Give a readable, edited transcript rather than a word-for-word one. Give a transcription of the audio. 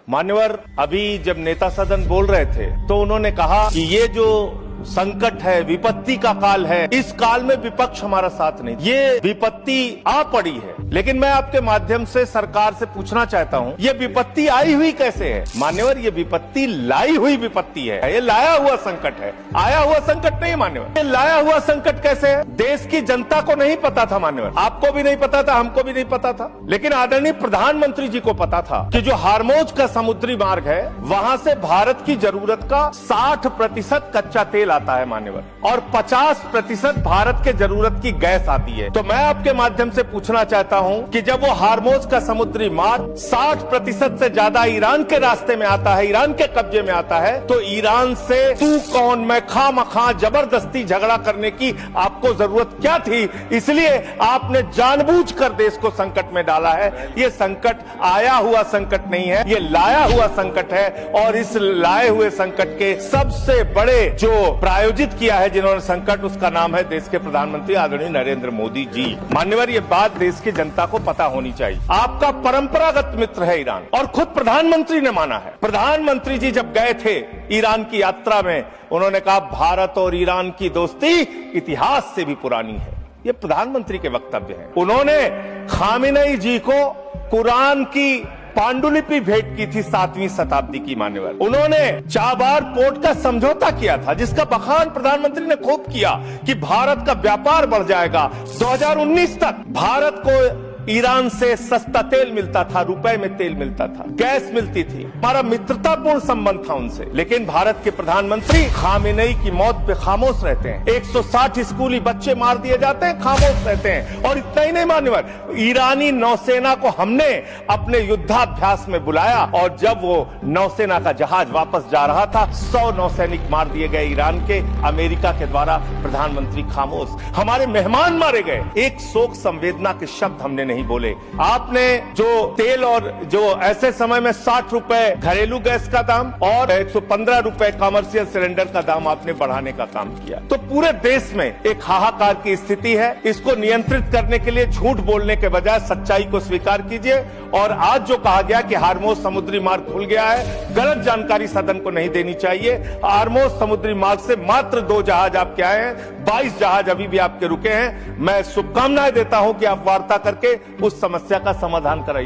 मान्यवर, अभी जब नेता सदन बोल रहे थे तो उन्होंने कहा कि ये जो संकट है, विपत्ति का काल है, इस काल में विपक्ष हमारा साथ नहीं, ये विपत्ति आ पड़ी है। लेकिन मैं आपके माध्यम से सरकार से पूछना चाहता हूं, ये विपत्ति आई हुई कैसे है? मान्यवर, ये विपत्ति लाई हुई विपत्ति है, ये लाया हुआ संकट है, आया हुआ संकट नहीं मान्यवर। ये लाया हुआ संकट कैसे है? देश की जनता को नहीं पता था मान्यवर, आपको भी नहीं पता था, हमको भी नहीं पता था, लेकिन आदरणीय प्रधानमंत्री जी को पता था कि जो हार्मोज का समुद्री मार्ग है, वहां से भारत की जरूरत का 60% कच्चा तेल आता है मान्यवर, और 50% भारत के जरूरत की गैस आती है। तो मैं आपके माध्यम से पूछना चाहता हूं कि जब वो हार्मोज का समुद्री मार्ग 60% से ज्यादा ईरान के रास्ते में आता है, ईरान के कब्जे में आता है, तो ईरान से तू कौन मैं खामखा जबरदस्ती झगड़ा करने की आपको जरूरत क्या थी? इसलिए आपने जानबूझकर देश को संकट में डाला है। ये संकट आया हुआ संकट नहीं है, ये लाया हुआ संकट है, और इस लाए हुए संकट के सबसे बड़े जो प्रायोजित किया है जिन्होंने संकट, उसका नाम है देश के प्रधानमंत्री आदरणीय नरेंद्र मोदी जी। मान्यवर, ये बात देश की जनता को पता होनी चाहिए। आपका परंपरागत मित्र है ईरान, और खुद प्रधानमंत्री ने माना है। प्रधानमंत्री जी जब गए थे ईरान की यात्रा में, उन्होंने कहा भारत और ईरान की दोस्ती इतिहास से भी पुरानी है। ये प्रधानमंत्री के वक्तव्य हैं। उन्होंने खामेनेई जी को कुरान की पांडुलिपि भेंट की थी 7वीं शताब्दी की मान्यवर। उन्होंने चाबार पोर्ट का समझौता किया था, जिसका बखान प्रधानमंत्री ने खूब किया कि भारत का व्यापार बढ़ जाएगा। 2019 तक भारत को ईरान से सस्ता तेल मिलता था, रुपए में तेल मिलता था, गैस मिलती थी, हमारा मित्रतापूर्ण संबंध था उनसे। लेकिन भारत के प्रधानमंत्री खामेनेई की मौत पे खामोश रहते हैं। 160 स्कूली बच्चे मार दिए जाते हैं, खामोश रहते हैं। और इतना ही नहीं मान्यवर, ईरानी नौसेना को हमने अपने युद्धाभ्यास में बुलाया, और जब वो नौसेना का जहाज वापस जा रहा था, 100 नौसैनिक मार दिए गए ईरान के, अमेरिका के द्वारा। प्रधानमंत्री खामोश, हमारे मेहमान मारे गए, एक शोक संवेदना के शब्द हमने नहीं बोले। आपने जो तेल और जो ऐसे समय में 60 रुपए घरेलू गैस का दाम और 115 रुपए कमर्शियल सिलेंडर का दाम आपने बढ़ाने का काम किया। तो पूरे देश में एक हाहाकार की स्थिति है। इसको नियंत्रित करने के लिए झूठ बोलने के बजाय सच्चाई को स्वीकार कीजिए। और आज जो कहा गया कि हार्मोज समुद्री मार्ग खुल गया है, गलत जानकारी सदन को नहीं देनी चाहिए। हार्मोज समुद्री मार्ग से मात्र 2 जहाज आपके आए हैं, 22 जहाज अभी भी आपके रुके हैं। मैं शुभकामनाएं देता हूं कि आप वार्ता करके उस समस्या का समाधान कराइए।